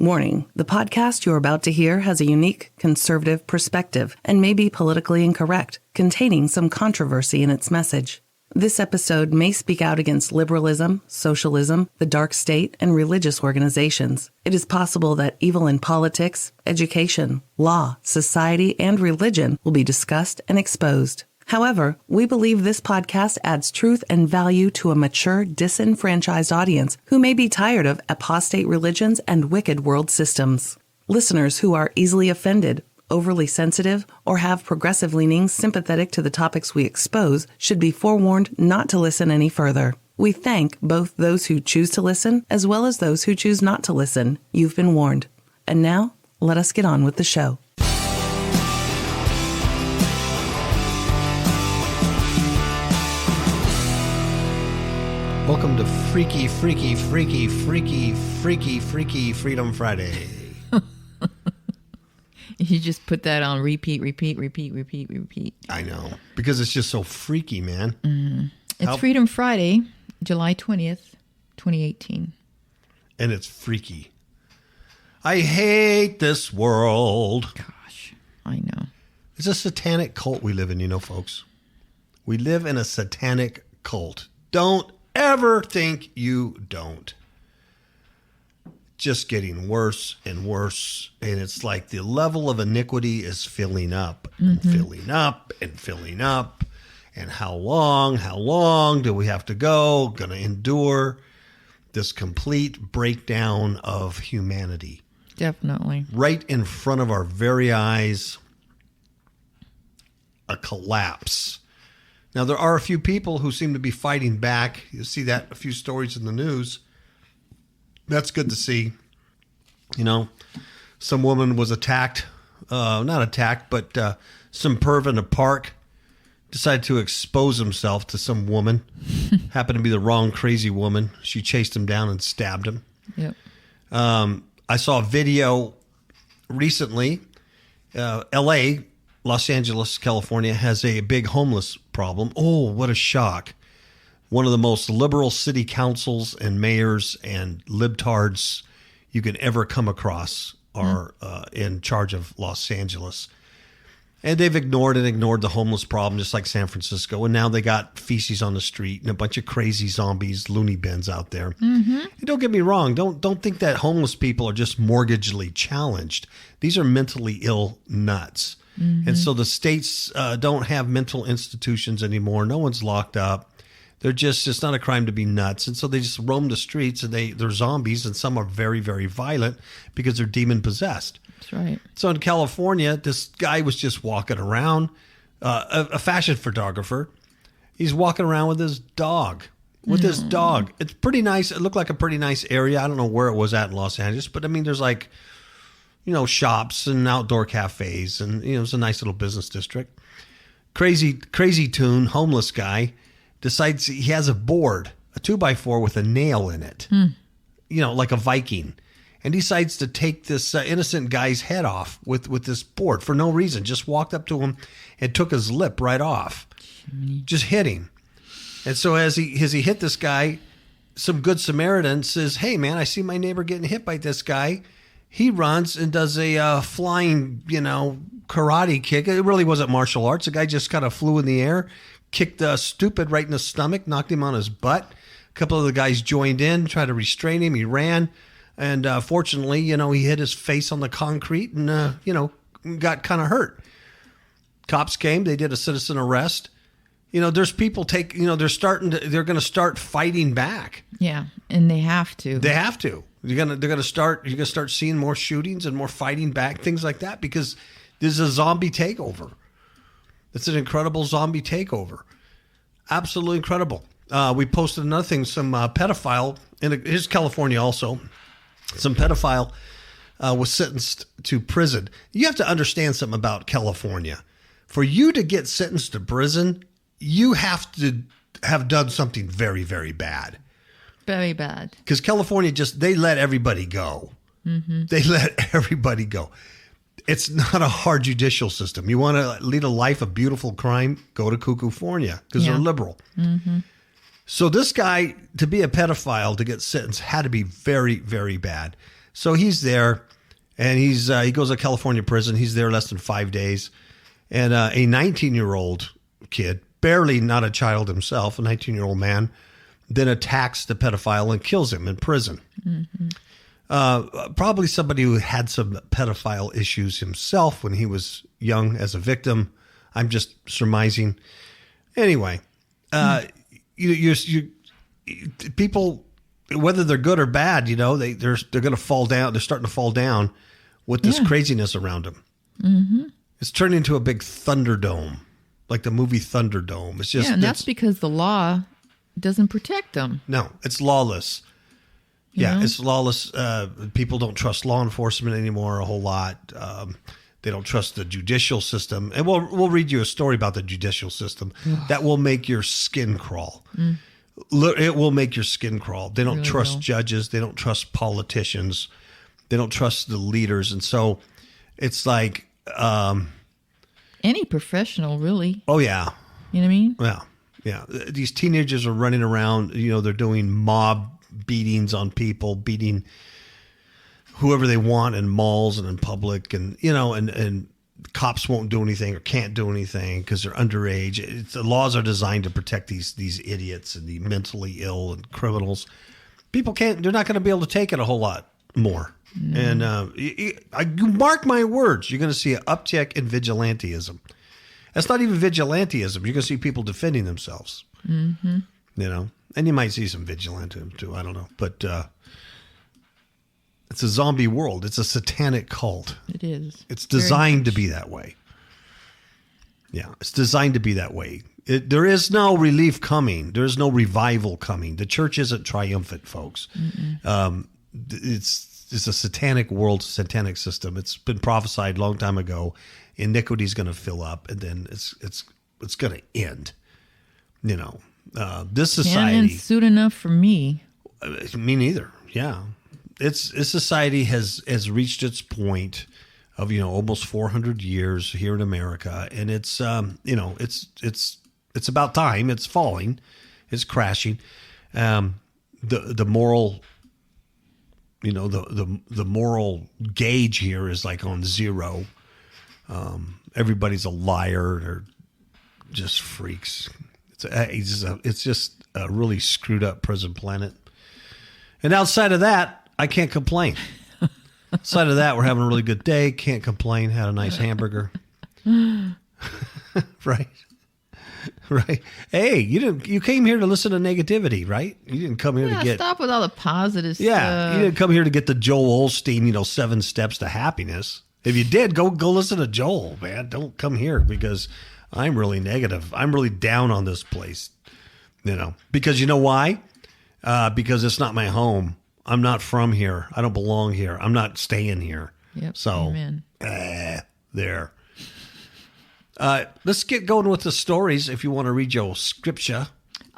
Warning, the podcast you're about to hear has a unique conservative perspective and may be politically incorrect, containing some controversy in its message. This episode may speak out against liberalism, socialism, the dark state, and religious organizations. It is possible that evil in politics, education, law, society, and religion will be discussed and exposed. However, we believe this podcast adds truth and value to a mature, disenfranchised audience who may be tired of apostate religions and wicked world systems. Listeners who are easily offended, overly sensitive, or have progressive leanings sympathetic to the topics we expose should be forewarned not to listen any further. We thank both those who choose to listen as well as those who choose not to listen. You've been warned. And now, let us get on with the show. Welcome to Freaky Freedom Friday. You just put that on repeat. I know, because it's just so freaky, man. Mm-hmm. It's Freedom Friday, July 20th, 2018. And it's freaky. I hate this world. Gosh, I know. It's a satanic cult we live in, you know, folks. We live in a satanic cult. Don't ever think you don't. Just getting worse and worse, and it's like the level of iniquity is filling up and filling up and filling up. And how long do we have to go? Going to endure this complete breakdown of humanity. Definitely. Right in front of our very eyes, a collapse. Now, there are a few people who seem to be fighting back. You see that, a few stories in the news. That's good to see. You know, some woman was attacked, not attacked, but some perv in a park decided to expose himself to some woman. Happened to be the wrong crazy woman. She chased him down and stabbed him. Yep. I saw a video recently. L.A., Los Angeles, California, has a big homeless problem. Oh, what a shock. One of the most liberal city councils and mayors and libtards you could ever come across are in charge of Los Angeles. And they've ignored the homeless problem, just like San Francisco. And now they got feces on the street and a bunch of crazy zombies, loony bins out there. Mm-hmm. And don't get me wrong. Don't think that homeless people are just mortgagely challenged. These are mentally ill nuts. Mm-hmm. And so the states don't have mental institutions anymore. No one's locked up. They're just, it's not a crime to be nuts. And so they just roam the streets and they're zombies, and some are very, very violent because they're demon possessed. That's right. So in California, this guy was just walking around, a fashion photographer. He's walking around with his dog. It's pretty nice. It looked like a pretty nice area. I don't know where it was at in Los Angeles, but I mean, there's like, you know, shops and outdoor cafes, and, you know, it's a nice little business district. Crazy tune, homeless guy decides he has a board, a 2x4 with a nail in it, you know, like a Viking, and decides to take this innocent guy's head off with this board for no reason. Just walked up to him and took his lip right off, just hit him. And so as he hit this guy, some good Samaritan says, "Hey man, I see my neighbor getting hit by this guy." He runs and does a flying, you know, karate kick. It really wasn't martial arts. The guy just kind of flew in the air, kicked Stupid right in the stomach, knocked him on his butt. A couple of the guys joined in, tried to restrain him. He ran. And fortunately, you know, he hit his face on the concrete and, you know, got kind of hurt. Cops came. They did a citizen arrest. You know, there's people they're going to start fighting back. Yeah. And they have to. They're going to start seeing more shootings and more fighting back, things like that, because there's a zombie takeover. It's an incredible zombie takeover. Absolutely incredible. We posted another thing, some pedophile, here's California also, some pedophile was sentenced to prison. You have to understand something about California. For you to get sentenced to prison, you have to have done something very, very bad. Very bad. Because California they let everybody go. Mm-hmm. They let everybody go. It's not a hard judicial system. You want to lead a life of beautiful crime, go to California because they're liberal. Mm-hmm. So this guy, to be a pedophile, to get sentenced, had to be very, very bad. So he's there, and he goes to California prison. He's there less than 5 days. And a 19-year-old kid, barely not a child himself, a 19-year-old man, then attacks the pedophile and kills him in prison. Probably somebody who had some pedophile issues himself when he was young as a victim. I'm just surmising. Anyway, people, whether they're good or bad, they're going to fall down. They're starting to fall down with this craziness around them. Mm-hmm. It's turned into a big Thunderdome, like the movie Thunderdome. It's just and that's because the law doesn't protect them. No, it's lawless. It's lawless. People don't trust law enforcement anymore a whole lot. They don't trust the judicial system. And we'll read you a story about the judicial system that will make your skin crawl. It will make your skin crawl. They don't trust judges. They don't trust politicians. They don't trust the leaders. And so it's like... any professional, really. Oh, yeah. You know what I mean? Yeah. These teenagers are running around, they're doing mob beatings on people, beating whoever they want in malls and in public, and and cops won't do anything or can't do anything because they're underage. The laws are designed to protect these idiots and the mentally ill and criminals. People they're not going to be able to take it a whole lot more. And you mark my words, you're going to see an uptick in vigilantism. That's not even vigilantism. You're going to see people defending themselves. Mm-hmm. And you might see some vigilantism too. I don't know. But it's a zombie world. It's a satanic cult. It is. It's designed to be that way. Yeah, it's designed to be that way. There is no relief coming. There is no revival coming. The church isn't triumphant, folks. It's a satanic world, satanic system. It's been prophesied a long time ago. Iniquity is going to fill up, and then it's going to end. This society can't end soon enough for me. Me neither. Yeah, this society has reached its point of almost 400 years here in America, and it's it's about time. It's falling, it's crashing. The moral. The moral gauge here is like on zero. Everybody's a liar. They're just freaks. It's just a really screwed up prison planet. And outside of that, I can't complain. Outside of that, we're having a really good day. Can't complain. Had a nice hamburger. Right. Right. Hey, you came here to listen to negativity, right? You didn't come here to get... stop with all the positive stuff. Yeah, you didn't come here to get the Joel Osteen, 7 Steps to Happiness. If you did, go listen to Joel, man. Don't come here because I'm really negative. I'm really down on this place, Because you know why? Because it's not my home. I'm not from here. I don't belong here. I'm not staying here. Yep. So, amen. There. Let's get going with the stories. If you want to read your scripture,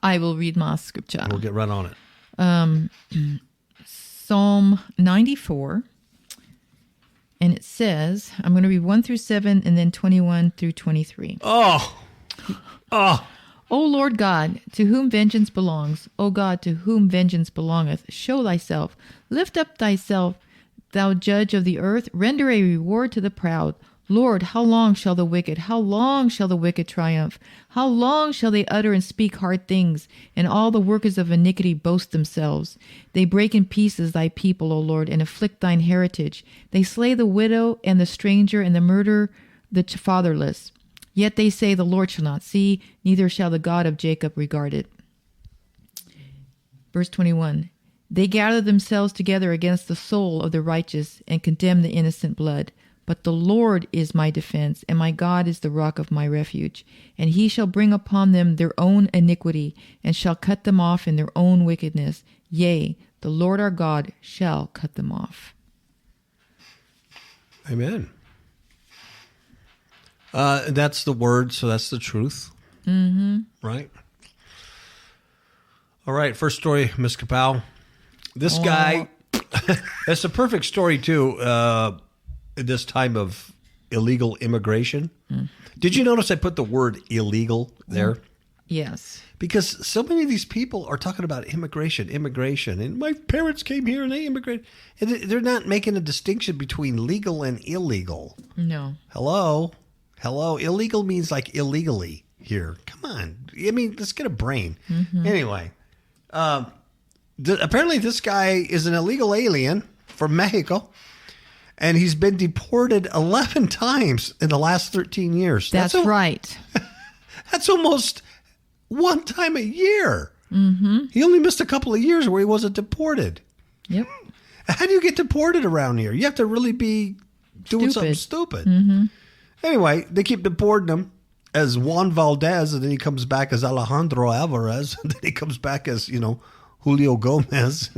I will read my scripture. We'll get right on it. Psalm 94, and it says, I'm going to read 1 through 7 and then 21 through 23. Oh. O Lord God, to whom vengeance belongs, O God, to whom vengeance belongeth, show thyself. Lift up thyself, thou judge of the earth. Render a reward to the proud. Lord, how long shall the wicked triumph? How long shall they utter and speak hard things, and all the workers of iniquity boast themselves? They break in pieces thy people, O Lord, and afflict thine heritage. They slay the widow and the stranger, and the murder the fatherless. Yet they say, the Lord shall not see, neither shall the God of Jacob regard it. Verse 21. They gather themselves together against the soul of the righteous, and condemn the innocent blood. But the Lord is my defense, and my God is the rock of my refuge. And he shall bring upon them their own iniquity, and shall cut them off in their own wickedness. Yea, the Lord our God shall cut them off. Amen. That's the word, so that's the truth. Mm-hmm. Right? All right, first story, Miss KAPOW. This guy, it's a perfect story, too, at this time of illegal immigration. Did you notice I put the word illegal there? Yes. Because so many of these people are talking about immigration, and my parents came here and they immigrated. And they're not making a distinction between legal and illegal. No. Hello? Illegal means like illegally here. Come on. I mean, let's get a brain. Mm-hmm. Anyway, apparently this guy is an illegal alien from Mexico. And he's been deported 11 times in the last 13 years. That's right. That's almost one time a year. Mm-hmm. He only missed a couple of years where he wasn't deported. Yep. How do you get deported around here? You have to really be doing something stupid. Mm-hmm. Anyway, they keep deporting him as Juan Valdez, and then he comes back as Alejandro Alvarez, and then he comes back as, Julio Gomez.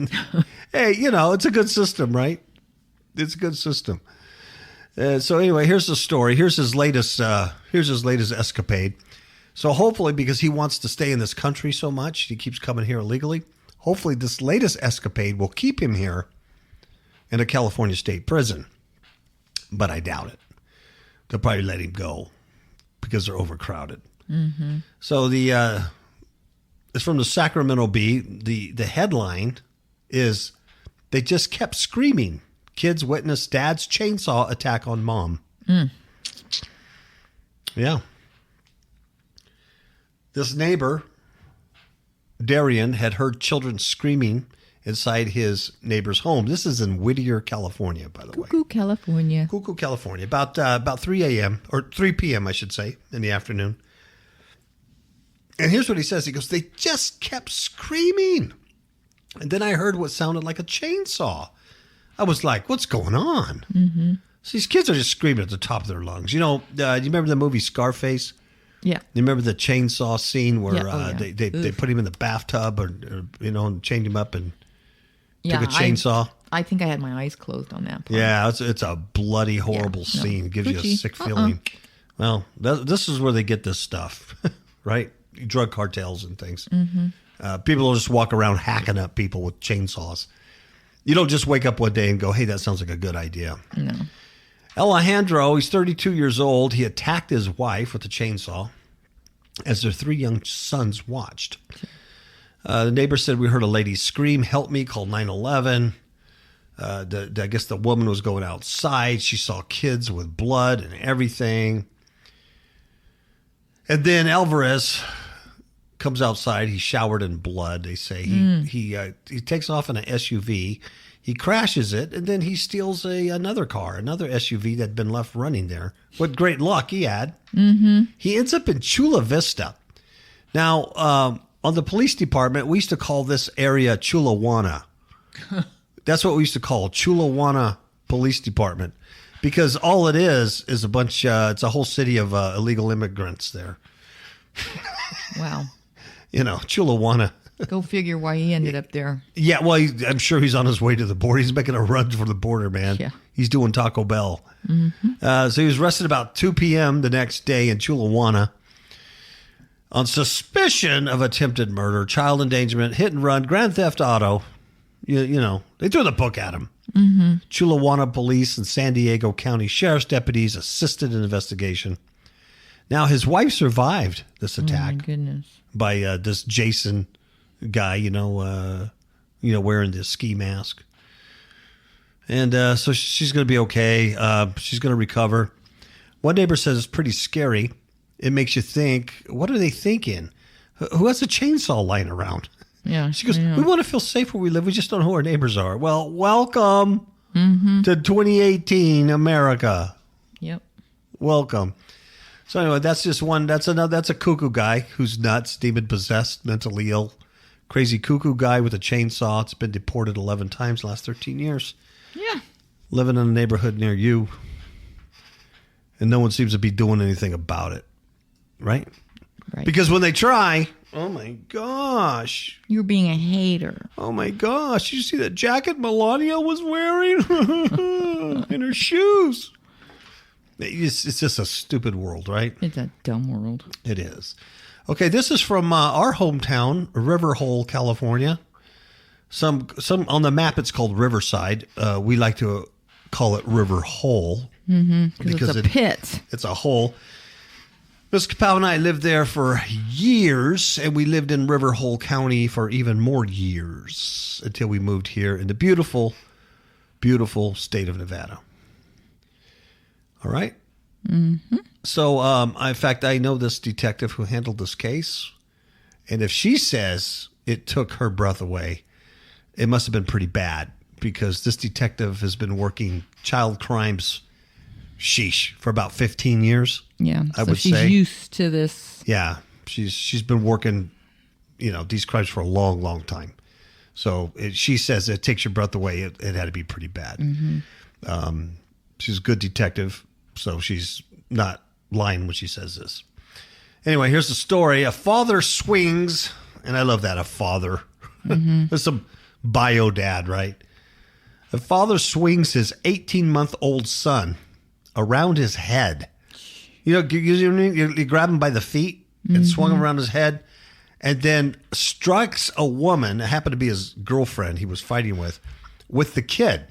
Hey, it's a good system, right? It's a good system. So anyway, here's the story. Here's his latest escapade. So hopefully, because he wants to stay in this country so much, he keeps coming here illegally. Hopefully, this latest escapade will keep him here in a California state prison. But I doubt it. They'll probably let him go because they're overcrowded. Mm-hmm. So it's from the Sacramento Bee. The headline is, "They just kept screaming. Kids witness dad's chainsaw attack on mom." Mm. Yeah. This neighbor, Darian, had heard children screaming inside his neighbor's home. This is in Whittier, California, by the way. Cuckoo, California. Cuckoo, California. About 3 a.m. or 3 p.m., I should say, in the afternoon. And here's what he says. He goes, "They just kept screaming. And then I heard what sounded like a chainsaw. I was like, what's going on?" Mm-hmm. So these kids are just screaming at the top of their lungs. Do you remember the movie Scarface? Yeah. You remember the chainsaw scene where yeah. They put him in the bathtub or and chained him up and took a chainsaw? I think I had my eyes closed on that part. Yeah, it's a bloody, horrible scene. It gives you a sick feeling. Well, this is where they get this stuff, right? Drug cartels and things. Mm-hmm. People will just walk around hacking up people with chainsaws. You don't just wake up one day and go, "Hey, that sounds like a good idea." No. Alejandro, he's 32 years old. He attacked his wife with a chainsaw as their 3 young sons watched. The neighbor said, "We heard a lady scream, 'Help me,' called 911. I guess the woman was going outside. She saw kids with blood and everything. And then Alvarez comes outside. He's showered in blood, they say. He takes off in an SUV. He crashes it, and then he steals another SUV that had been left running there. What great luck he had. Mm-hmm. He ends up in Chula Vista. Now, on the police department, we used to call this area Chulawana. That's what we used to call Chulawana Police Department, because all it is a bunch. It's a whole city of illegal immigrants there. Wow. Chulawana. Go figure why he ended up there. Yeah, well, I'm sure he's on his way to the border. He's making a run for the border, man. Yeah. He's doing Taco Bell. Mm-hmm. So he was arrested about 2 p.m. the next day in Chulawana on suspicion of attempted murder, child endangerment, hit and run, grand theft auto. They threw the book at him. Mm-hmm. Chulawana police and San Diego County Sheriff's deputies assisted in investigation. Now, his wife survived this attack. Oh, my goodness. By this Jason guy, wearing this ski mask. And so she's going to be okay. She's going to recover. One neighbor says it's pretty scary. It makes you think, what are they thinking? Who has a chainsaw lying around? Yeah. She goes, we want to feel safe where we live. We just don't know who our neighbors are. Well, welcome to 2018 America. Yep. Welcome. So anyway, that's just one. That's a cuckoo guy who's nuts, demon possessed, mentally ill, crazy cuckoo guy with a chainsaw. It's been deported 11 times the last 13 years. Yeah. Living in a neighborhood near you. And no one seems to be doing anything about it. Right? Right. Because when they try, oh my gosh. You're being a hater. Oh my gosh. Did you see that jacket Melania was wearing? And her shoes. It's just a stupid world, right? It's a dumb world. It is. Okay, this is from our hometown, Riverhole, California. Some on the map it's called Riverside. We like to call it Riverhole because it's a pit. It's a hole. Miss KAPOW and I lived there for years, and we lived in River Hole County for even more years until we moved here in the beautiful, beautiful state of Nevada. All right? Mm-hmm. So, in fact, I know this detective who handled this case, and if she says it took her breath away, it must have been pretty bad, because this detective has been working child crimes, for about 15 years. Yeah, I would she's say. used to this. Yeah, she's been working, these crimes for a long, long time. So she says it takes your breath away. It had to be pretty bad. Mm-hmm. She's a good detective, so she's not lying when she says this. Anyway, here's the story. A father swings, and I love that, a father. Mm-hmm. There's some bio dad, right? A father swings his 18-month-old son around his head. You grab him by the feet and swung him around his head, and then strikes a woman, it happened to be his girlfriend he was fighting with the kid.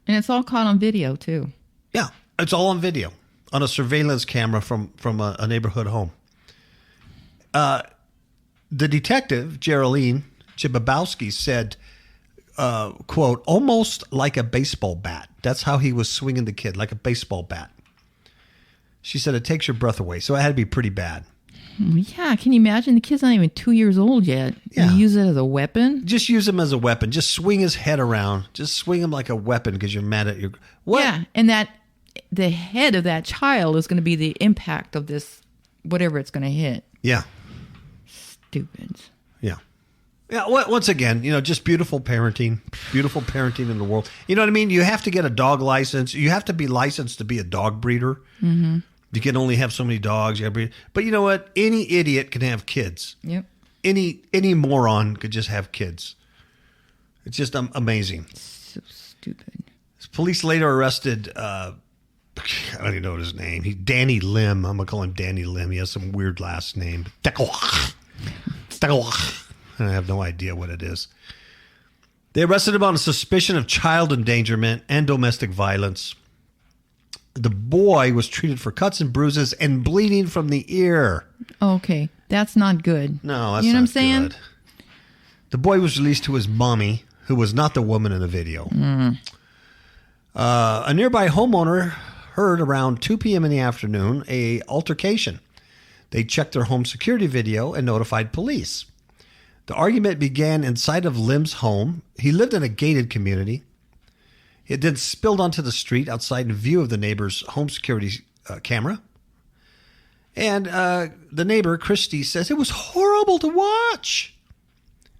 And it's all caught on video, too. Yeah, it's all on video, on a surveillance camera from a neighborhood home. The detective, Geraldine Chibabowski, said, quote, almost like a baseball bat. That's how he was swinging the kid, like a baseball bat. She said it takes your breath away, so it had to be pretty bad. Yeah, can you imagine? The kid's not even 2 years old yet. Yeah. You use it as a weapon? Just use him as a weapon. Just swing his head around. Just swing him like a weapon because you're mad at your... What? Yeah, and the head of that child is going to be the impact of this, whatever it's going to hit. Yeah. Stupid. Yeah. Yeah, once again, just beautiful parenting in the world. You know what I mean? You have to get a dog license. You have to be licensed to be a dog breeder. Mm-hmm. You can only have so many dogs. But you know what? Any idiot can have kids. Yep. Any moron could just have kids. It's just amazing. So stupid. Police later arrested, I don't even know his name. Danny Lim. I'm going to call him Danny Lim. He has some weird last name. I have no idea what it is. They arrested him on a suspicion of child endangerment and domestic violence. The boy was treated for cuts and bruises and bleeding from the ear. Okay, that's not good. No, that's you know not what I'm saying? good. The boy was released to his mommy, who was not the woman in the video. A nearby homeowner heard around 2 p.m. in the afternoon a altercation. They checked their home security video and notified police. The argument began inside of Lim's home. He lived in a gated community. It then spilled onto the street outside in view of the neighbor's home security camera. And the neighbor, Christy, says it was horrible to watch.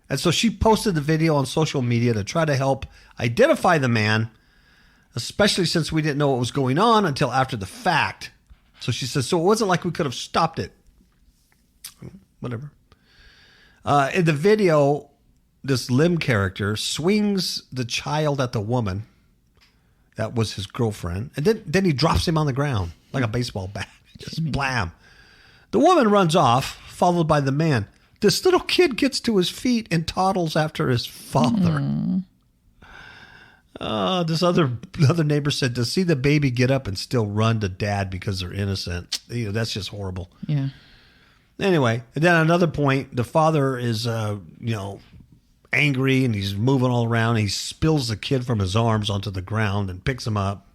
And so she posted the video on social media to try to help identify the man, especially since we didn't know what was going on until after the fact. So she says, so it wasn't like we could have stopped it. Whatever. In the video, this Lim character swings the child at the woman. That was his girlfriend. And then he drops him on the ground like a baseball bat. Just blam. The woman runs off, followed by the man. This little kid gets to his feet and toddles after his father. This other neighbor said, to see the baby get up and still run to dad because they're innocent, that's just horrible. Yeah. Anyway, and then at another point, the father is, angry and he's moving all around. He spills the kid from his arms onto the ground and picks him up.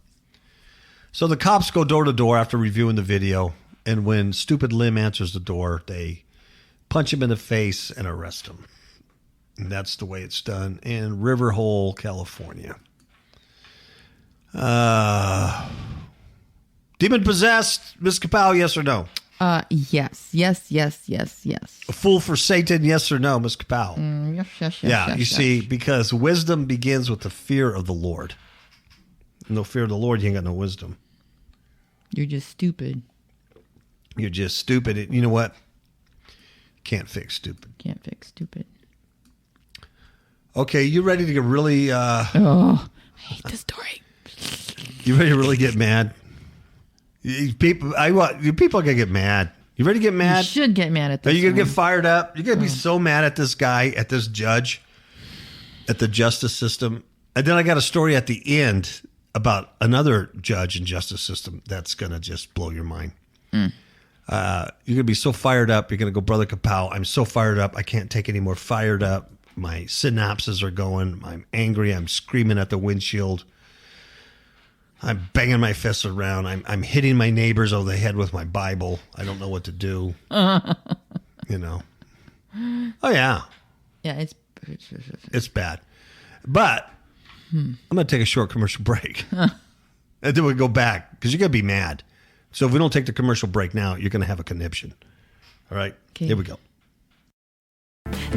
So the cops go door to door after reviewing the video. And when stupid Lim answers the door, they punch him in the face and arrest him. And that's the way it's done in River Hole, California. Demon possessed, Miss KAPOW, yes or no? Yes. A fool for Satan, yes or no, Miss KAPOW? Yes. Yeah, you see, because wisdom begins with the fear of the Lord. No fear of the Lord, you ain't got no wisdom. You're just stupid. You're just stupid. You know what? Can't fix stupid. Can't fix stupid. Okay, you ready to get really... I hate this story. You ready to really get mad? People are going to get mad. You ready to get mad? You should get mad at this. Are you going to get fired up? You're going to be so mad at this guy, at this judge, at the justice system. And then I got a story at the end about another judge and justice system that's going to just blow your mind. You're going to be so fired up. You're going to go, Brother KAPOW, I'm so fired up. I can't take any more fired up. My synapses are going. I'm angry. I'm screaming at the windshield. I'm banging my fists around. I'm hitting my neighbors over the head with my Bible. I don't know what to do. You know. Oh, yeah. Yeah, It's bad. But I'm going to take a short commercial break. And then we'll go back because you're going to be mad. So if we don't take the commercial break now, you're going to have a conniption. All right? Okay. Here we go.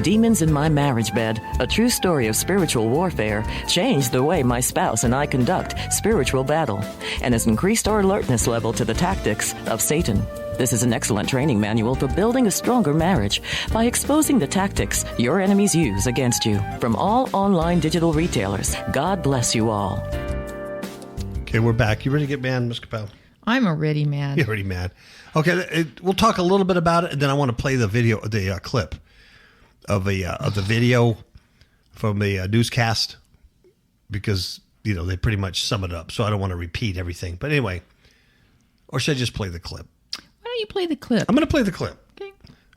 Demons in My Marriage Bed, a true story of spiritual warfare, changed the way my spouse and I conduct spiritual battle and has increased our alertness level to the tactics of Satan. This is an excellent training manual for building a stronger marriage by exposing the tactics your enemies use against you from all online digital retailers. God bless you all. Okay, we're back. You ready to get mad, Ms. KAPOW? I'm already mad. You're already mad. Okay, we'll talk a little bit about it, and then I want to play the video, the clip of the video from the newscast because they pretty much sum it up. So I don't want to repeat everything. But anyway, or should I just play the clip? Why don't you play the clip? I'm going to play the clip.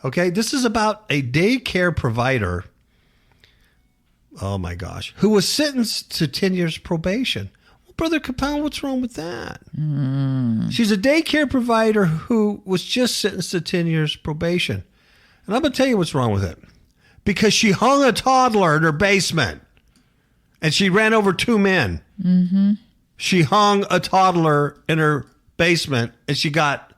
Okay. This is about a daycare provider. Oh my gosh, who was sentenced to 10 years probation. Brother KAPOW, what's wrong with that? She's a daycare provider who was just sentenced to 10 years probation. And I'm going to tell you what's wrong with it. Because she hung a toddler in her basement. And she ran over 2 men. Mm-hmm. She hung a toddler in her basement. And she got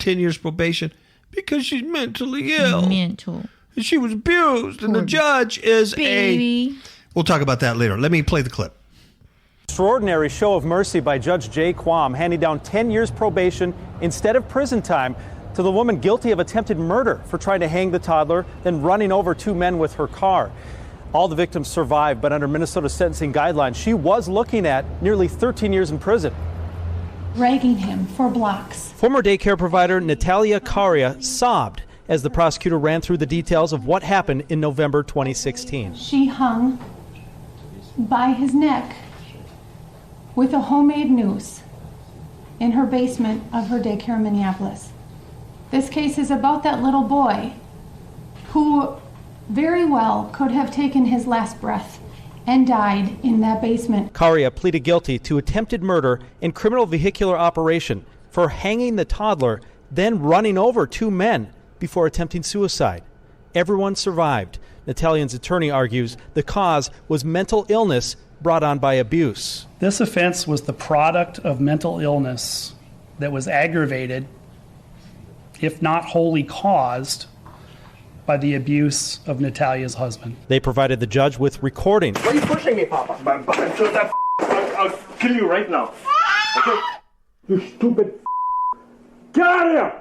10 years probation because she's mentally ill. Mental. And she was abused. And the judge is baby. We'll talk about that later. Let me play the clip. Extraordinary show of mercy by Judge Jay Quam, handing down 10 years probation instead of prison time to the woman guilty of attempted murder for trying to hang the toddler, then running over 2 men with her car. All the victims survived, but under Minnesota sentencing guidelines, she was looking at nearly 13 years in prison. Dragging him for blocks. Former daycare provider Natalia Karia sobbed as the prosecutor ran through the details of what happened in November 2016. She hung by his neck with a homemade noose in her basement of her daycare in Minneapolis. This case is about that little boy who very well could have taken his last breath and died in that basement. Karia pleaded guilty to attempted murder and criminal vehicular operation for hanging the toddler, then running over 2 men before attempting suicide. Everyone survived. Natalian's attorney argues the cause was mental illness brought on by abuse. This offense was the product of mental illness that was aggravated, if not wholly caused, by the abuse of Natalia's husband. They provided the judge with recordings. Why are you pushing me, Papa? I'll kill you right now. Okay? You stupid. Get out of here!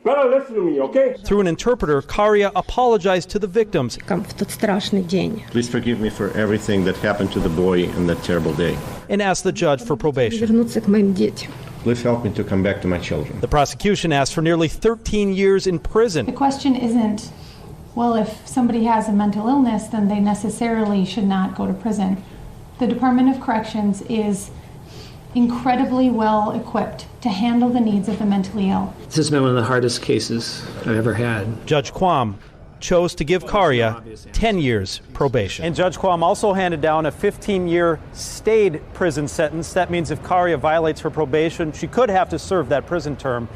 Better listen to me, okay? Through an interpreter, Karia apologized to the victims. Please forgive me for everything that happened to the boy on that terrible day. And asked the judge for probation. Please help me to come back to my children. The prosecution asked for nearly 13 years in prison. The question isn't, well, if somebody has a mental illness, then they necessarily should not go to prison. The Department of Corrections is incredibly well equipped to handle the needs of the mentally ill. This has been one of the hardest cases I've ever had. Judge Quam chose to give Karia 10 years probation. And Judge Quam also handed down a 15-year stayed prison sentence. That means if Karia violates her probation, she could have to serve that prison term.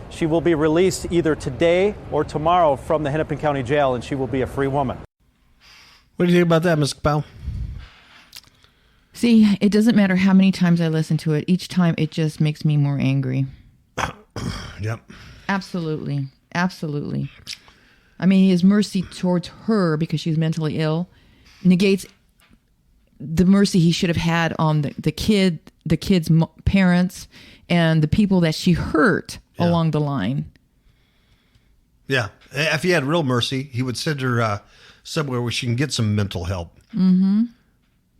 She will be released either today or tomorrow from the Hennepin County Jail, and she will be a free woman. What do you think about that, Ms. KAPOW? See, it doesn't matter how many times I listen to it. Each time it just makes me more angry. Yep. Absolutely. Absolutely. I mean, his mercy towards her because she's mentally ill negates the mercy he should have had on the kid's parents and the people that she hurt along the line. Yeah. If he had real mercy, he would send her somewhere where she can get some mental help. Mm-hmm.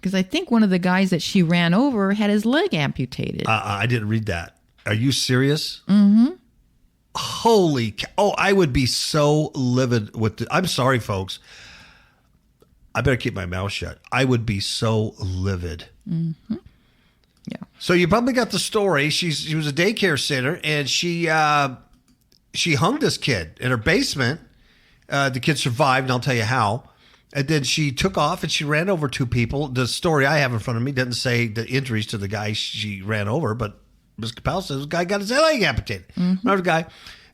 Because I think one of the guys that she ran over had his leg amputated. I didn't read that. Are you serious? Mm-hmm. Holy cow. Oh, I would be so livid with I'm sorry, folks. I better keep my mouth shut. I would be so livid. Mm-hmm. Yeah. So you probably got the story. She was a daycare center, and she hung this kid in her basement. The kid survived, and I'll tell you how. And then she took off, and she ran over 2 people. The story I have in front of me doesn't say the injuries to the guy she ran over, but Ms. KAPOW says the guy got his leg amputated. Another guy.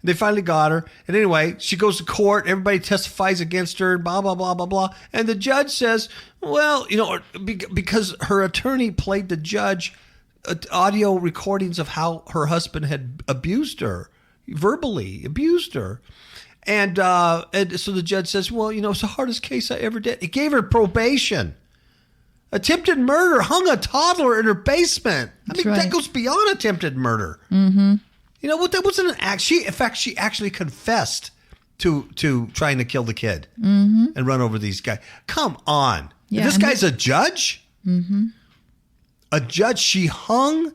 They finally got her. And anyway, she goes to court. Everybody testifies against her, blah, blah, blah, blah, blah. And the judge says, well, because her attorney played the judge audio recordings of how her husband had abused her, verbally abused her. And so the judge says, well, it's the hardest case I ever did. It gave her probation. Attempted murder, hung a toddler in her basement. That goes beyond attempted murder. Mm-hmm. That wasn't an act. In fact, she actually confessed to trying to kill the kid and run over these guys. Come on. Yeah, this guy's a judge? Mm-hmm. A judge. She hung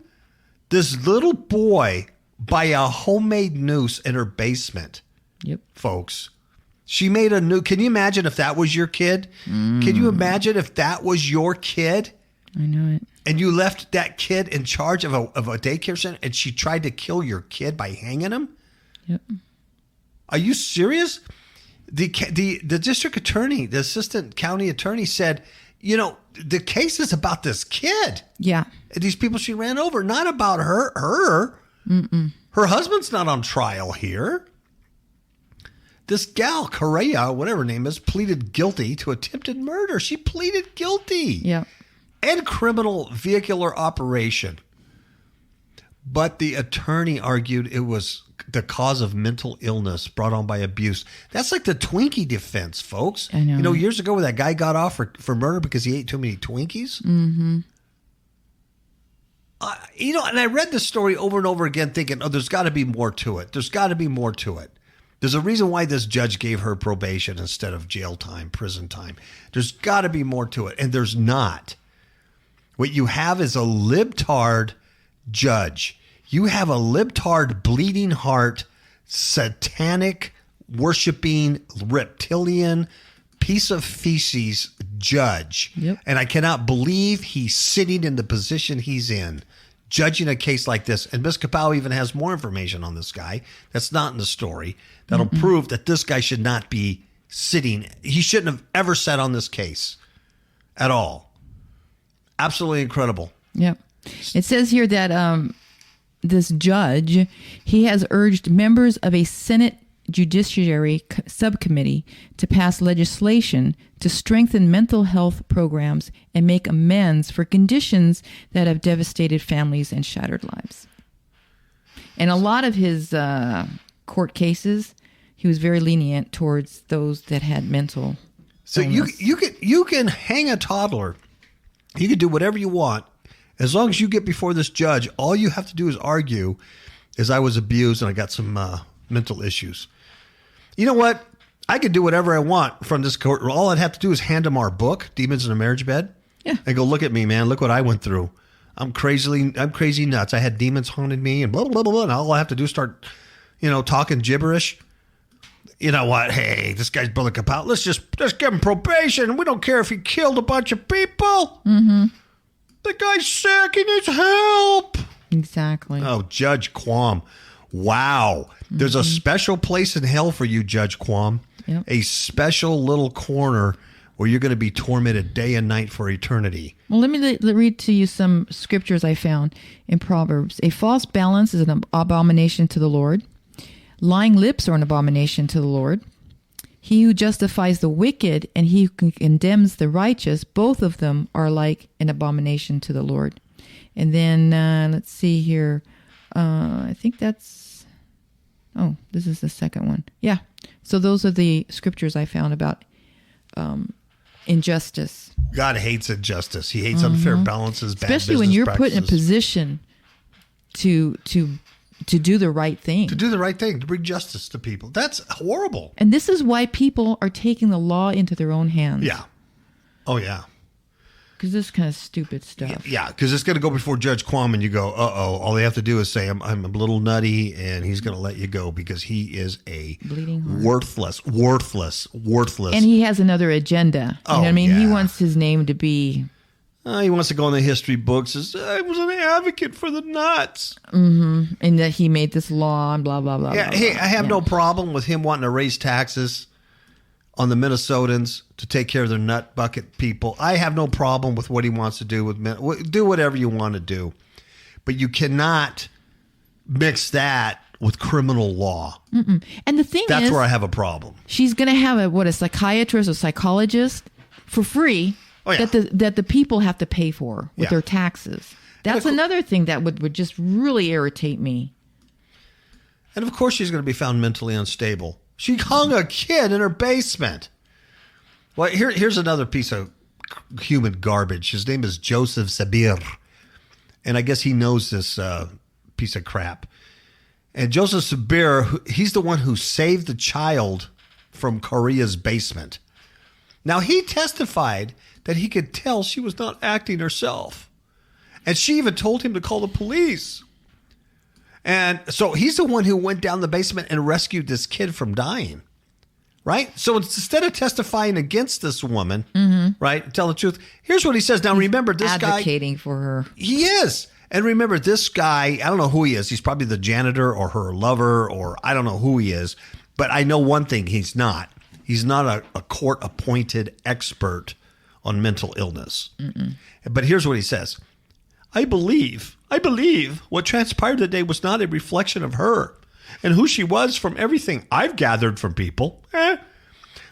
this little boy by a homemade noose in her basement. Yep. Folks. She made a new. Can you imagine if that was your kid? Can you imagine if that was your kid? I know it. And you left that kid in charge of a daycare center, and she tried to kill your kid by hanging him? Yep. Are you serious? The district attorney, the assistant county attorney said, the case is about this kid. Yeah. These people she ran over, not about her. Mm-mm. Her husband's not on trial here. This gal, Correa, whatever her name is, pleaded guilty to attempted murder. She pleaded guilty. Yeah. And criminal vehicular operation. But the attorney argued it was the cause of mental illness brought on by abuse. That's like the Twinkie defense, folks. I know. Years ago where that guy got off for murder because he ate too many Twinkies. Mm-hmm. And I read this story over and over again thinking, there's got to be more to it. There's got to be more to it. There's a reason why this judge gave her probation instead of jail time, prison time. There's got to be more to it. And there's not. What you have is a libtard judge. You have a libtard, bleeding heart, satanic, worshiping, reptilian, piece of feces judge. Yep. And I cannot believe he's sitting in the position he's in, judging a case like this. And Ms. KAPOW even has more information on this guy that's not in the story that'll prove that this guy should not be sitting. He shouldn't have ever sat on this case at all. Absolutely incredible. Yep. It says here that this judge, he has urged members of a Senate Judiciary Subcommittee to pass legislation to strengthen mental health programs and make amends for conditions that have devastated families and shattered lives. And a lot of his court cases, he was very lenient towards those that had mental illness. you can hang a toddler. You can do whatever you want. As long as you get before this judge, all you have to do is argue is I was abused and I got some mental issues. You know what? I could do whatever I want from this court. All I'd have to do is hand them our book, Demons in a Marriage Bed, and go, look at me, man. Look what I went through. I'm crazy nuts. I had demons haunting me and blah, blah, blah, blah. And all I have to do is start, talking gibberish. You know what? Hey, this guy's Brother KAPOW. Let's just give him probation. We don't care if he killed a bunch of people. Mm-hmm. The guy's sick. He needs help. Exactly. Oh, Judge Quam. Wow. There's a special place in hell for you, Judge Quam. Yep. A special little corner where you're going to be tormented day and night for eternity. Well, let me read to you some scriptures I found in Proverbs. A false balance is an abomination to the Lord. Lying lips are an abomination to the Lord. He who justifies the wicked and he who condemns the righteous, both of them are like an abomination to the Lord. And then let's see here. I think that's... Oh, this is the second one. Yeah. So those are the scriptures I found about injustice. God hates injustice. He hates unfair balances, bad especially when you're practices. put in a position to do the right thing. To do the right thing, to bring justice to people. That's horrible. And this is why people are taking the law into their own hands. Yeah. Oh, yeah. Because this kind of stupid stuff. Yeah, because it's going to go before Judge Quam and you go, uh-oh. All they have to do is say, I'm a little nutty, and he's going to let you go because he is a bleeding heart. Worthless. And he has another agenda. You know what I mean? Yeah. He wants his name to be He wants to go in the history books. Says, I was an advocate for the nuts. Mm-hmm. And that he made this law and blah, blah, blah. Yeah, blah, hey, blah. I have no problem with him wanting to raise taxes on the Minnesotans to take care of their nut bucket people. I have no problem with what he wants to do with do whatever you want to do, but you cannot mix that with criminal law. Mm-mm. And the thing that's is, where I have a problem. She's going to have a psychiatrist or psychologist for free that the people have to pay for with their taxes. That's another thing that would just really irritate me. And of course, she's going to be found mentally unstable. She hung a kid in her basement. Well, here's another piece of human garbage. His name is Joseph Sabir. And I guess he knows this piece of crap. And Joseph Sabir, he's the one who saved the child from Korea's basement. Now, he testified that he could tell she was not acting herself. And she even told him to call the police. And so he's the one who went down the basement and rescued this kid from dying, right? So instead of testifying against this woman, right, tell the truth, here's what he says. Now, remember, this guy... advocating for her. He is. And remember, this guy, I don't know who he is. He's probably the janitor or her lover, or I don't know who he is. But I know one thing he's not. He's not a court-appointed expert on mental illness. Mm-mm. But here's what he says. I believe what transpired today was not a reflection of her and who she was from everything I've gathered from people.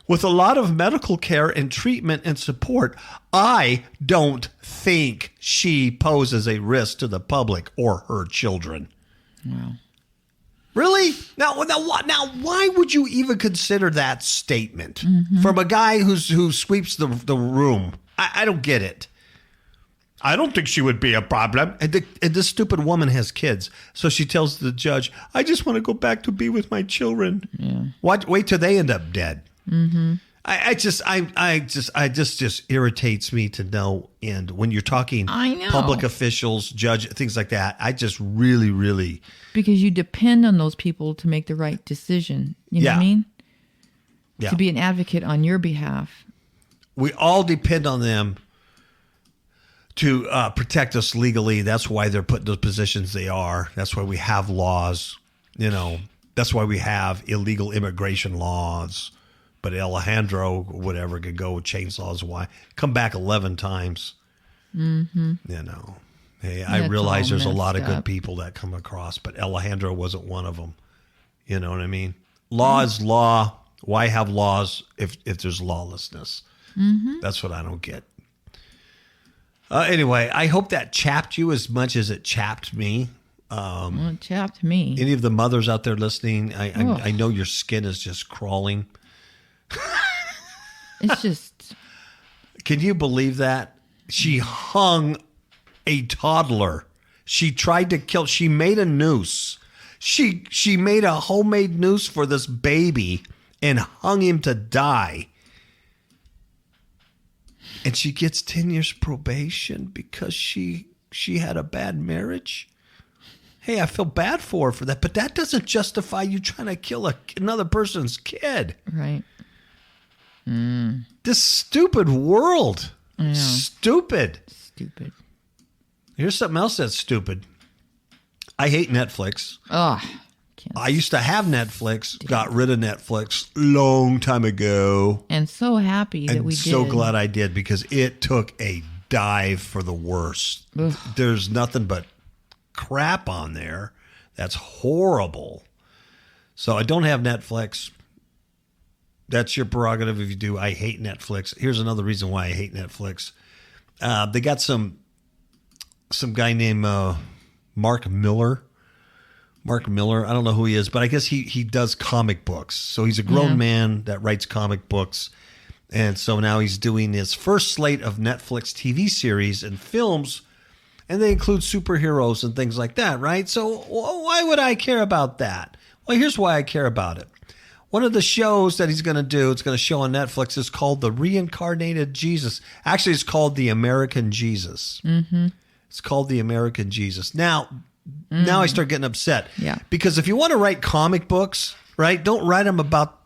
With a lot of medical care and treatment and support, I don't think she poses a risk to the public or her children. Wow. Really? Now, why would you even consider that statement from a guy who sweeps the room? I don't get it. I don't think she would be a problem. And this stupid woman has kids. So she tells the judge, I just want to go back to be with my children. Yeah. Wait till they end up dead. Mm-hmm. It just irritates me to no end. When you're talking public officials, judge, things like that, I just really, really... Because you depend on those people to make the right decision. You know what I mean? Yeah. To be an advocate on your behalf. We all depend on them to protect us legally. That's why they're put in those positions they are. That's why we have laws. That's why we have illegal immigration laws. But Alejandro, whatever, could go with chainsaws. Why? Come back 11 times. Mm-hmm. Hey, I realize there's a lot of good people that come across, but Alejandro wasn't one of them. You know what I mean? Law is law. Why have laws if there's lawlessness? Mm-hmm. That's what I don't get. Anyway, I hope that chapped you as much as it chapped me. It chapped me. Any of the mothers out there listening, I know your skin is just crawling. It's just... Can you believe that? She hung a toddler. She tried to kill... She made a noose. She made a homemade noose for this baby and hung him to die. And she gets 10 years probation because she had a bad marriage. Hey, I feel bad for her for that, but that doesn't justify you trying to kill another person's kid. Right. This stupid world. Yeah. Stupid. Here's something else that's stupid. I hate Netflix. Oh, I used to have Netflix, got rid of Netflix long time ago. And so happy that we did. So glad I did, because it took a dive for the worst. Ugh. There's nothing but crap on there. That's horrible. So I don't have Netflix. That's your prerogative if you do. I hate Netflix. Here's another reason why I hate Netflix. They got some guy named Mark Miller. Mark Miller, I don't know who he is, but I guess he does comic books. So he's a grown man that writes comic books. And so now he's doing his first slate of Netflix TV series and films, and they include superheroes and things like that, right? So why would I care about that? Well, here's why I care about it. One of the shows that he's going to do, it's going to show on Netflix, is called The Reincarnated Jesus. Actually, it's called The American Jesus. Mm-hmm. It's called The American Jesus. Now I start getting upset. Yeah. Because if you want to write comic books, right, don't write them about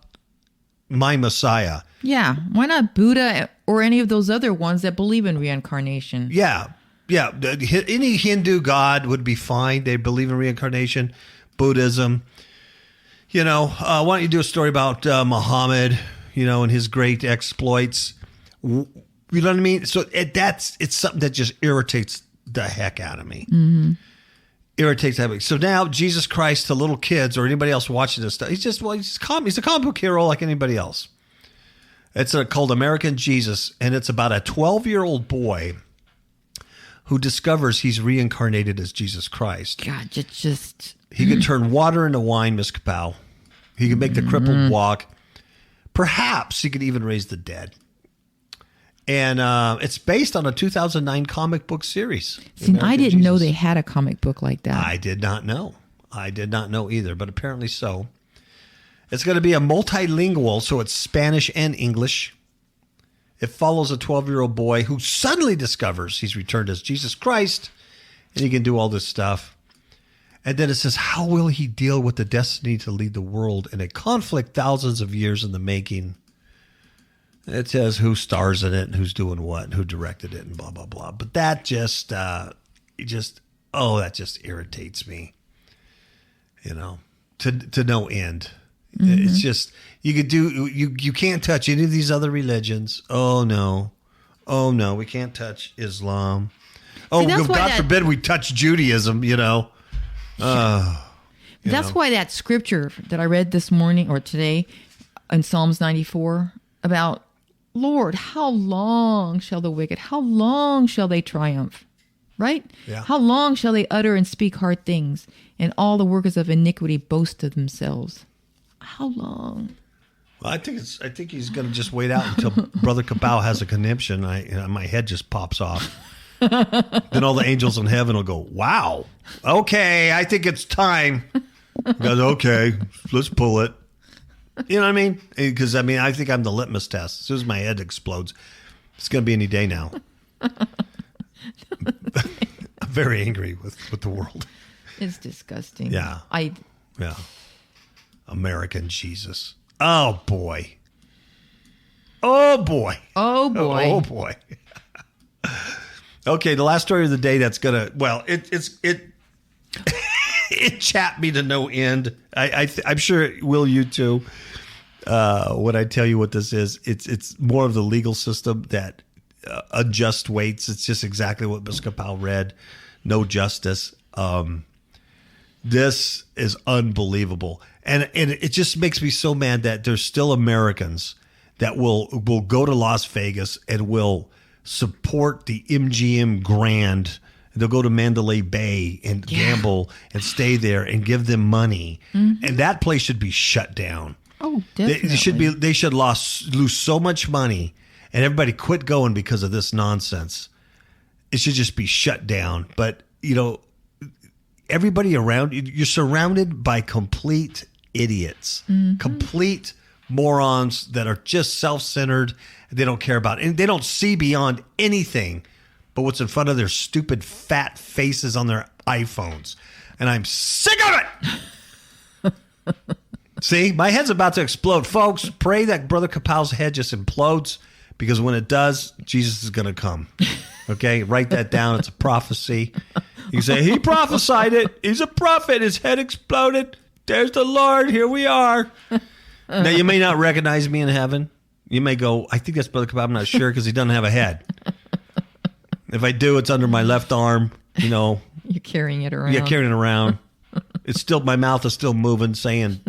my Messiah. Yeah. Why not Buddha Or any of those other ones that believe in reincarnation. Yeah. Any Hindu god would be fine. They believe in reincarnation. Buddhism. Why don't you do a story about Muhammad, and his great exploits? You know what I mean? So it's something that just irritates the heck out of me. Mm-hmm. Irritates that. So now Jesus Christ to little kids or anybody else watching this stuff, he's a comic book hero like anybody else. It's called American Jesus, and it's about a 12-year-old boy who discovers he's reincarnated as Jesus Christ. God, just... He could turn water into wine, Miss KAPOW. He could make the crippled walk. Perhaps he could even raise the dead. And it's based on a 2009 comic book series. See, I didn't know they had a comic book like that. I did not know. I did not know either, but apparently so. It's going to be a multilingual, so it's Spanish and English. It follows a 12-year-old boy who suddenly discovers he's returned as Jesus Christ, and he can do all this stuff. And then it says, how will he deal with the destiny to lead the world in a conflict thousands of years in the making? It says who stars in it and who's doing what and who directed it and blah, blah, blah. But that that just irritates me, to no end. Mm-hmm. It's just, you can't touch any of these other religions. Oh no, we can't touch Islam. Oh, God forbid we touch Judaism, That's why that scripture that I read this morning or today in Psalms 94 about, Lord, how long shall the wicked, how long shall they triumph? Right? Yeah. How long shall they utter and speak hard things, and all the workers of iniquity boast of themselves? How long? Well, I think he's going to just wait out until Brother KAPOW has a conniption. My head just pops off. Then all the angels in heaven will go, wow, okay, I think it's time. He goes, okay, let's pull it. You know what I mean? Because, I think I'm the litmus test. As soon as my head explodes, it's going to be any day now. I'm very angry with the world. It's disgusting. Yeah. Yeah. American Jesus. Oh, boy. Oh, boy. Oh, boy. Oh, boy. Okay, the last story of the day that's going to, it chapped me to no end. I'm sure it will you too. When I tell you what this is, it's more of the legal system that unjust waits. It's just exactly what Ms. KAPOW read. No justice. This is unbelievable. And it just makes me so mad that there's still Americans that will go to Las Vegas and will support the MGM Grand. They'll go to Mandalay Bay and gamble and stay there and give them money. Mm-hmm. And that place should be shut down. Oh, definitely. They should lose so much money, and everybody quit going because of this nonsense. It should just be shut down. But, everybody around, you're surrounded by complete idiots, complete morons that are just self-centered. They don't care about it. And they don't see beyond anything but what's in front of their stupid fat faces on their iPhones. And I'm sick of it. See, my head's about to explode. Folks, pray that Brother KAPOW's head just implodes, because when it does, Jesus is going to come. Okay? Write that down. It's a prophecy. You say, he prophesied it. He's a prophet. His head exploded. There's the Lord. Here we are. Now, you may not recognize me in heaven. You may go, I think that's Brother KAPOW. I'm not sure, because he doesn't have a head. If I do, it's under my left arm. You're carrying it around. Yeah, carrying it around. It's still, my mouth is still moving, saying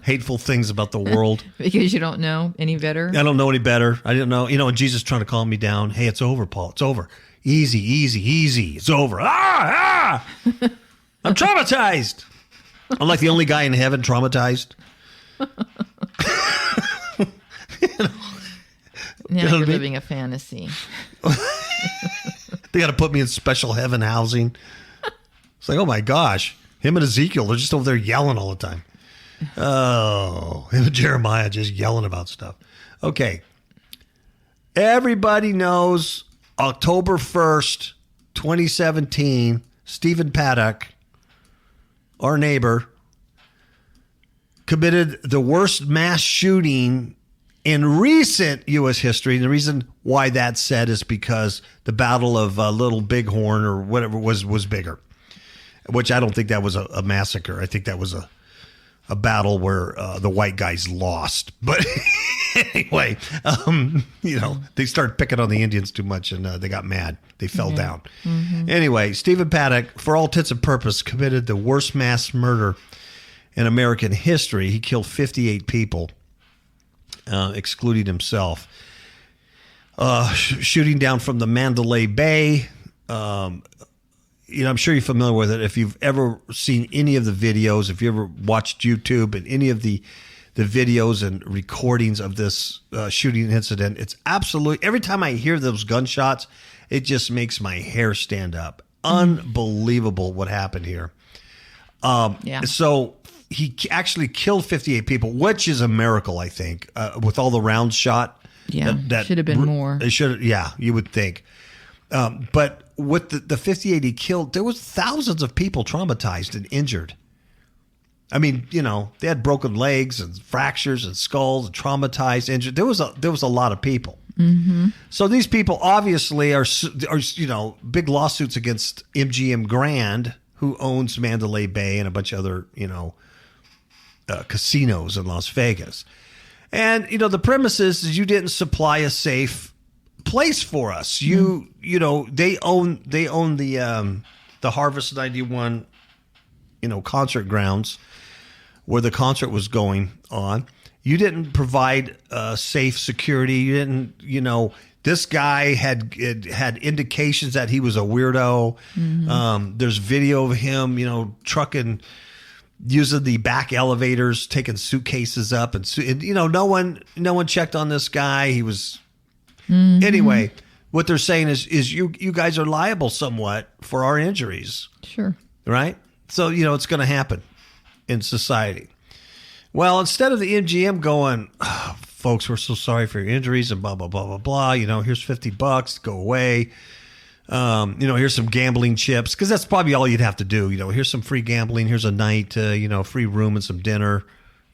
hateful things about the world. Because you don't know any better? I don't know any better. I didn't know. And Jesus trying to calm me down. Hey, it's over, Paul. It's over. Easy, easy, easy. It's over. I'm traumatized. I'm like the only guy in heaven traumatized. Now you're living a fantasy. They got to put me in special heaven housing. It's like, oh my gosh. Him and Ezekiel, they're just over there yelling all the time. Oh, him and Jeremiah just yelling about stuff. Okay. Everybody knows October 1st, 2017, Stephen Paddock, our neighbor, committed the worst mass shooting In recent U.S. history, and the reason why that's said is because the Battle of Little Bighorn or whatever was bigger, which I don't think that was a massacre. I think that was a battle where the white guys lost. But anyway, they started picking on the Indians too much, and they got mad. They fell down. Mm-hmm. Anyway, Stephen Paddock, for all intents and purposes, committed the worst mass murder in American history. He killed 58 people. Excluding himself, shooting down from the Mandalay Bay. I'm sure you're familiar with it. If you've ever seen any of the videos, if you ever watched YouTube and any of the videos and recordings of this shooting incident, it's absolutely, every time I hear those gunshots, it just makes my hair stand up. Unbelievable what happened here. So he actually killed 58 people, which is a miracle, I think, with all the rounds shot. Yeah, that should have been more. It should, you would think. But with the 58 he killed, there was thousands of people traumatized and injured. I mean, they had broken legs and fractures and skulls, and traumatized, injured. There was a lot of people. Mm-hmm. So these people obviously are big lawsuits against MGM Grand, who owns Mandalay Bay and a bunch of other casinos in Las Vegas. And the premise is you didn't supply a safe place for us. They own the Harvest 91 concert grounds where the concert was going on. You didn't provide safe security. You didn't, this guy had indications that he was a weirdo. Mm-hmm. There's video of him, trucking, using the back elevators, taking suitcases up, and no one checked on this guy. He was anyway. What they're saying is you guys are liable somewhat for our injuries. Sure, right? So it's going to happen in society. Well, instead of the MGM going, oh, folks, we're so sorry for your injuries and blah blah blah blah blah. Here's $50, go away. Here's some gambling chips, because that's probably all you'd have to do. Here's some free gambling. Here's a night, free room and some dinner.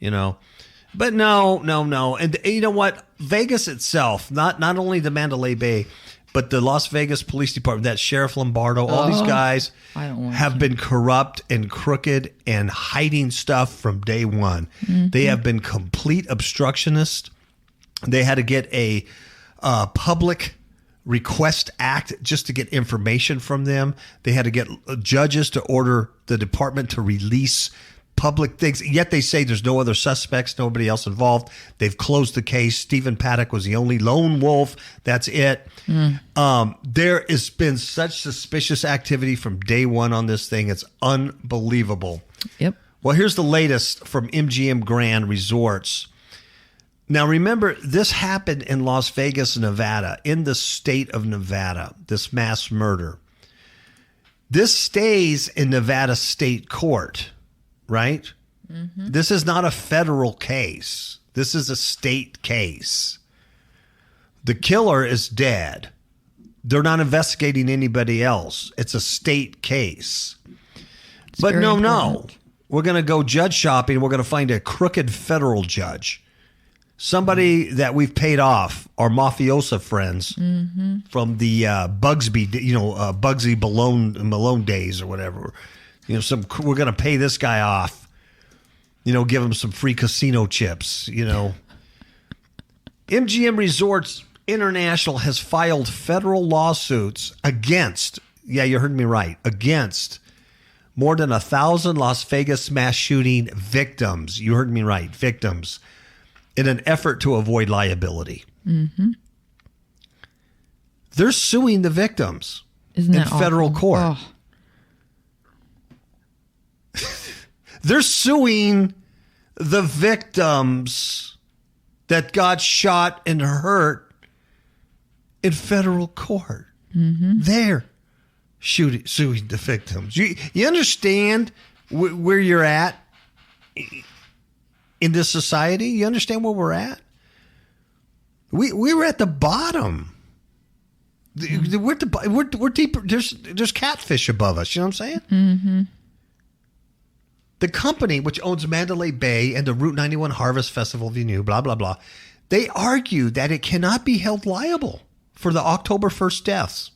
But no. And you know what? Vegas itself, not only the Mandalay Bay, but the Las Vegas Police Department, that Sheriff Lombardo, all these guys have been corrupt and crooked and hiding stuff from day one. Mm-hmm. They have been complete obstructionists. They had to get a public request act just to get information from them. They had to get judges to order the department to release public things. Yet they say there's no other suspects, nobody else involved. They've closed the case. Stephen Paddock was the only lone wolf. That's it. There has been such suspicious activity from day one on this thing. It's unbelievable. Yep. Well, here's the latest from MGM Grand Resorts. Now, remember, this happened in Las Vegas, Nevada, in the state of Nevada, this mass murder. This stays in Nevada State Court, right? Mm-hmm. This is not a federal case. This is a state case. The killer is dead. They're not investigating anybody else. It's a state case. But no. We're going to go judge shopping. We're going to find a crooked federal judge. Somebody that we've paid off, our mafiosa friends from the Bugsby, Bugsy Malone days or whatever. We're going to pay this guy off. Give him some free casino chips. MGM Resorts International has filed federal lawsuits against, you heard me right, against more than 1,000 Las Vegas mass shooting victims. You heard me right, victims. In an effort to avoid liability. Mm-hmm. They're suing the victims in federal court. They're suing the victims that got shot and hurt in federal court. Mm-hmm. They're suing the victims. You understand where you're at in this society? You understand where we're at? We were at the bottom. We're deeper. There's catfish above us. You know what I'm saying? Mm-hmm. The company which owns Mandalay Bay and the Route 91 Harvest Festival venue, blah blah blah, They argue that it cannot be held liable for the October 1st deaths.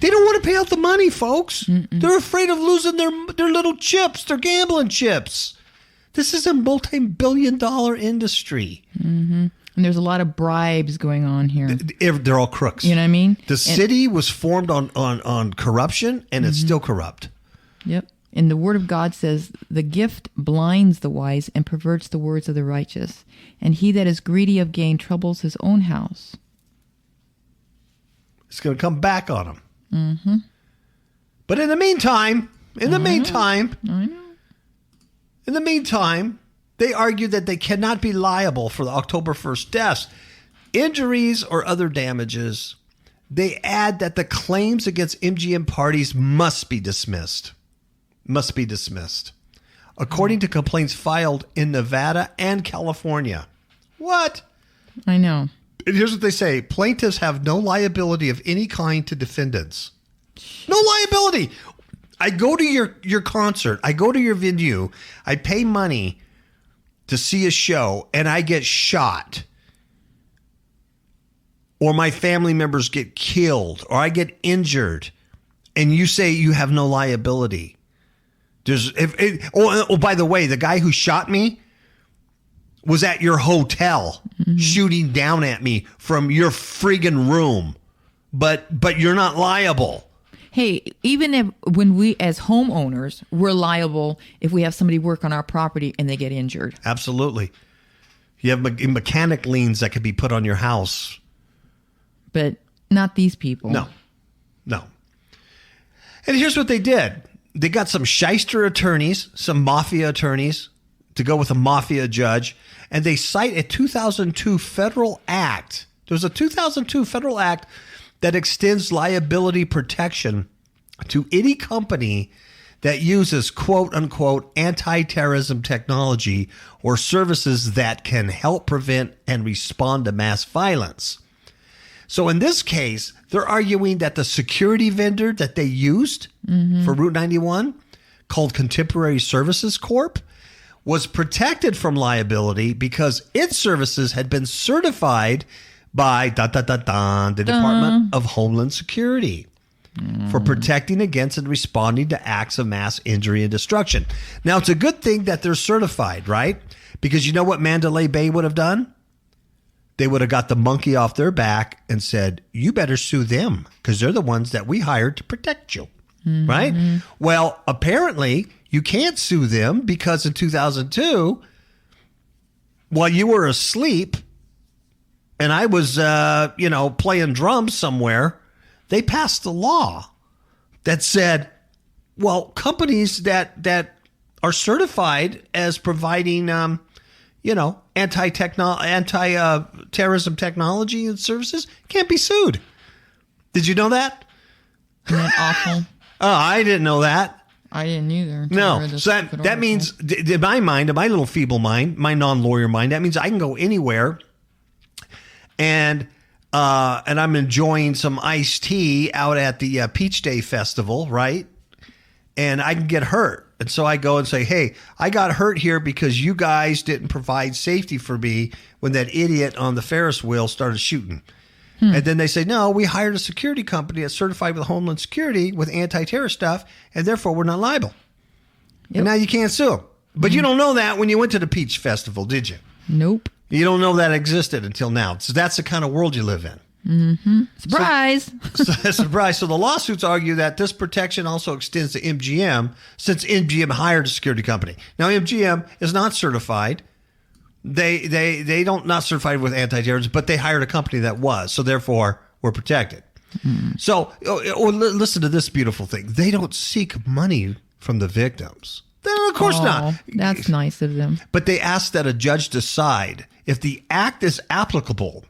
They don't want to pay out the money, folks. They're afraid of losing their little chips, their gambling chips. This is a multi-billion-dollar industry. And there's a lot of bribes going on here. They're all crooks. You know what I mean? The city was formed on corruption, and it's still corrupt. Yep. And the word of God says, the gift blinds the wise and perverts the words of the righteous. And he that is greedy of gain troubles his own house. It's going to come back on them. But in the meantime, they argue that they cannot be liable for the October 1st deaths. Injuries or other damages, they add that the claims against MGM parties must be dismissed. According to complaints filed in Nevada and California. What? I know. And here's what they say. Plaintiffs have no liability of any kind to defendants. No liability. I go to your concert. I go to your venue. I pay money to see a show, and I get shot. Or my family members get killed, or I get injured, and you say you have no liability. By the way, the guy who shot me was at your hotel shooting down at me from your friggin' room, but you're not liable. Hey, even when we as homeowners, we're liable if we have somebody work on our property and they get injured. Absolutely. You have mechanic liens that could be put on your house. But not these people. No. And here's what they did. They got some shyster attorneys, some mafia attorneys to go with a mafia judge, and they cite a 2002 federal act. There's a 2002 federal act that extends liability protection to any company that uses quote unquote anti-terrorism technology or services that can help prevent and respond to mass violence. So in this case, they're arguing that the security vendor that they used for Route 91, called Contemporary Services Corp., was protected from liability because its services had been certified by the Department of Homeland Security for protecting against and responding to acts of mass injury and destruction. Now, it's a good thing that they're certified, right? Because you know what Mandalay Bay would have done? They would have got the monkey off their back and said, you better sue them because they're the ones that we hired to protect you, right? Well, apparently you can't sue them because in 2002, while you were asleep and I was, playing drums somewhere, they passed a law that said, well, companies that are certified as providing, anti-terrorism technology and services can't be sued. Did you know that? Isn't that awful? Oh, I didn't know that. I didn't either. No. So that means, in my mind, in my little feeble mind, my non-lawyer mind, that means I can go anywhere and I'm enjoying some iced tea out at the Peach Day Festival, right? And I can get hurt. And so I go and say, hey, I got hurt here because you guys didn't provide safety for me when that idiot on the Ferris wheel started shooting. And then they say, no, we hired a security company that's certified with Homeland Security with anti-terror stuff, and therefore we're not liable. Yep. And now you can't sue them. But you don't know that when you went to the Peach Festival, did you? Nope. You don't know that existed until now. So that's the kind of world you live in. Surprise. Surprise. So the lawsuits argue that this protection also extends to MGM since MGM hired a security company. Now, MGM is not certified. They don't not certified with anti-terrorism, but they hired a company that was. So therefore, we're protected. So listen to this beautiful thing. They don't seek money from the victims. Of course not. That's nice of them. But they ask that a judge decide if the act is applicable,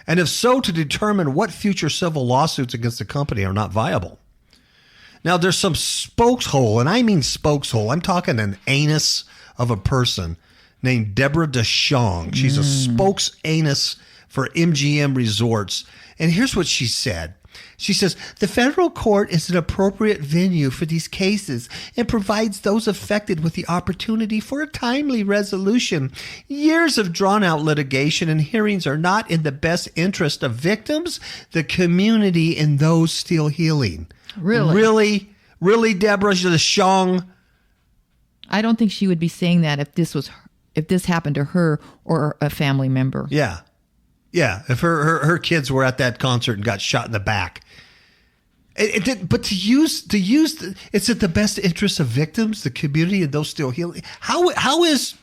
and if so, to determine what future civil lawsuits against the company are not viable. Now, there's some spokeshole, and I mean spokeshole. I'm talking an anus of a person named Deborah DeShong. She's a spokes anus for MGM Resorts. And here's what she said. She says, the federal court is an appropriate venue for these cases and provides those affected with the opportunity for a timely resolution. Years of drawn-out litigation and hearings are not in the best interest of victims, the community, and those still healing. Really? Really, Deborah Shong? I don't think she would be saying that if this happened to her or a family member. Yeah. Yeah, if her kids were at that concert and got shot in the back. But to use it's at the best interest of victims, the community, and those still healing. How is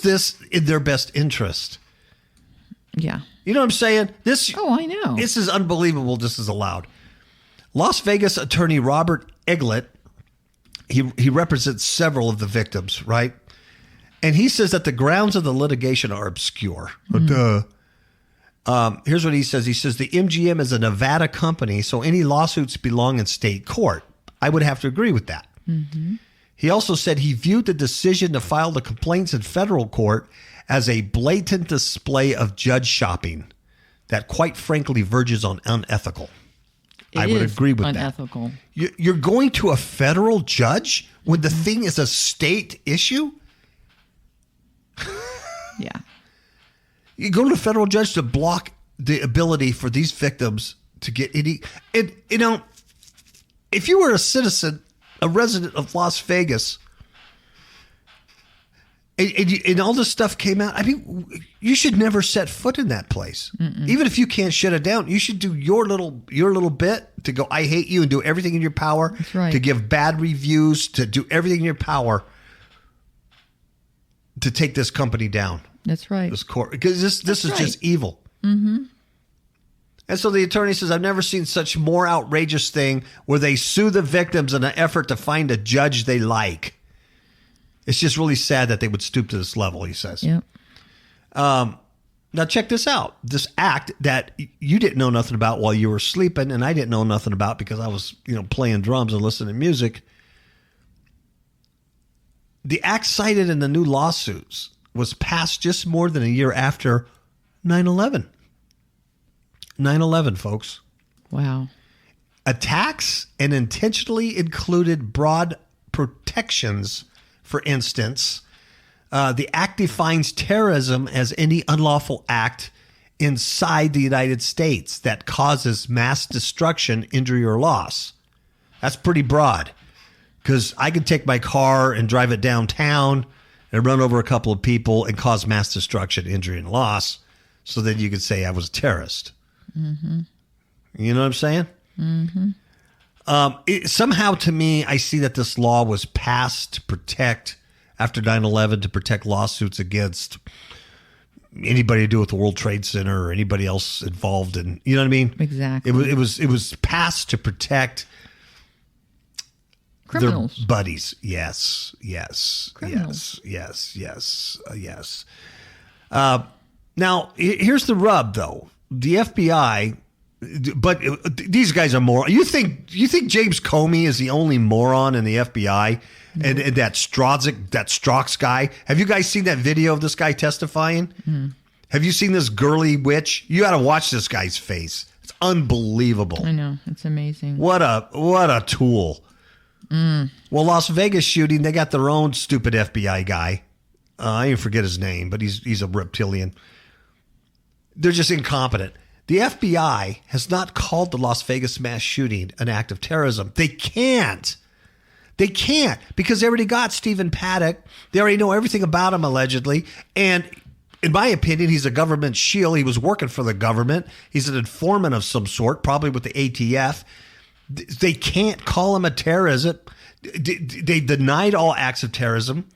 this in their best interest? Yeah. You know what I'm saying? I know. This is unbelievable. This is allowed. Las Vegas attorney Robert Eglett, he represents several of the victims, right? And he says that the grounds of the litigation are obscure. Here's what he says. He says the MGM is a Nevada company, so any lawsuits belong in state court. I would have to agree with that. Mm-hmm. He also said he viewed the decision to file the complaints in federal court as a blatant display of judge shopping that, quite frankly, verges on unethical. I would agree with unethical. That. You're going to a federal judge when the thing is a state issue? Yeah. You go to a federal judge to block the ability for these victims to get any. And, you know, if you were a citizen, a resident of Las Vegas, and all this stuff came out, I mean, you should never set foot in that place. Mm-mm. Even if you can't shut it down, you should do your little bit to go, I hate you, and do everything in your power. That's right. To give bad reviews, to do everything in your power to take this company down. That's right. This court, because this is right. Just evil. Mm-hmm. And so the attorney says, I've never seen such more outrageous thing where they sue the victims in an effort to find a judge they like. It's just really sad that they would stoop to this level, he says. Yep. Now check this out. This act that you didn't know nothing about while you were sleeping, and I didn't know nothing about because I was, playing drums and listening to music. The act cited in the new lawsuits was passed just more than a year after 9/11. 9/11, folks. Wow. Attacks and intentionally included broad protections. For instance, the act defines terrorism as any unlawful act inside the United States that causes mass destruction, injury, or loss. That's pretty broad. Because I could take my car and drive it downtown and run over a couple of people and cause mass destruction, injury, and loss. So then you could say I was a terrorist. Mm-hmm. You know what I'm saying? Mm-hmm. Somehow to me, I see that this law was passed to protect, after 9/11, to protect lawsuits against anybody to do with the World Trade Center or anybody else involved in, you know what I mean? Exactly. It was passed to protect criminals. Their buddies. Yes. Criminals. Yes. Now, here's the rub, though. The FBI, but these guys are more. You think James Comey is the only moron in the FBI? And that Strzok guy? Have you guys seen that video of this guy testifying? Have you seen this girly witch? You got to watch this guy's face. It's unbelievable. I know. It's amazing. What a tool. Well, Las Vegas shooting, they got their own stupid FBI guy. I even forget his name, but he's a reptilian. They're just incompetent. The FBI has not called the Las Vegas mass shooting an act of terrorism. They can't. Because they already got Stephen Paddock. They already know everything about him, allegedly. And in my opinion, he's a government shield. He was working for the government. He's an informant of some sort, probably with the ATF. They can't call him a terrorist. They denied all acts of terrorism.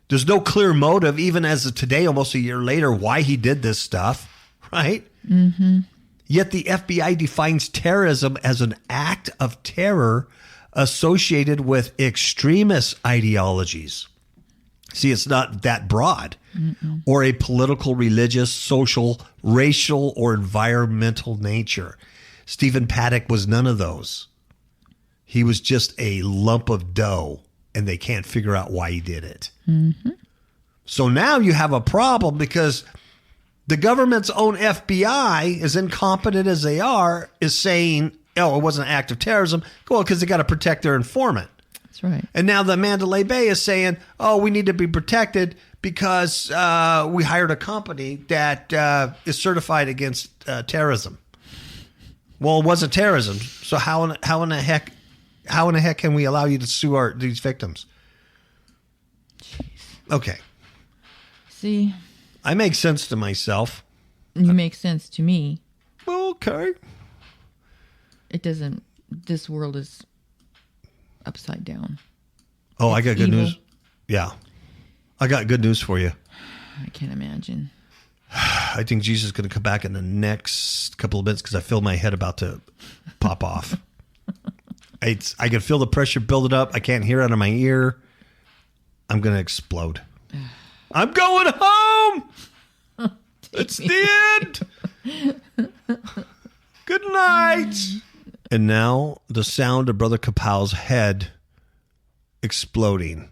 There's no clear motive, even as of today, almost a year later, why he did this stuff, right? Mm-hmm. Yet the FBI defines terrorism as an act of terror associated with extremist ideologies. See, it's not that broad. Mm-mm. Or a political, religious, social, racial, or environmental nature. Stephen Paddock was none of those. He was just a lump of dough, and they can't figure out why he did it. Mm-hmm. So now you have a problem because The government's own FBI, as incompetent as they are, is saying, oh, it wasn't an act of terrorism. Well, because they got to protect their informant. That's right. And now the Mandalay Bay is saying, oh, we need to be protected because we hired a company that is certified against terrorism. Well, it wasn't terrorism. So how in the heck can we allow you to sue these victims? Jeez. Okay. See? I make sense to myself. You make sense to me. Okay. It doesn't. This world is upside down. Oh, It's I got good evil. news. Yeah. I got good news for you. I can't imagine. I think Jesus is going to come back in the next couple of minutes because I feel my head about to pop off. I can feel the pressure building up. I can't hear it out of my ear. I'm going to explode. I'm going home. It's the end. Good night. And now the sound of Brother KAPOW's head exploding.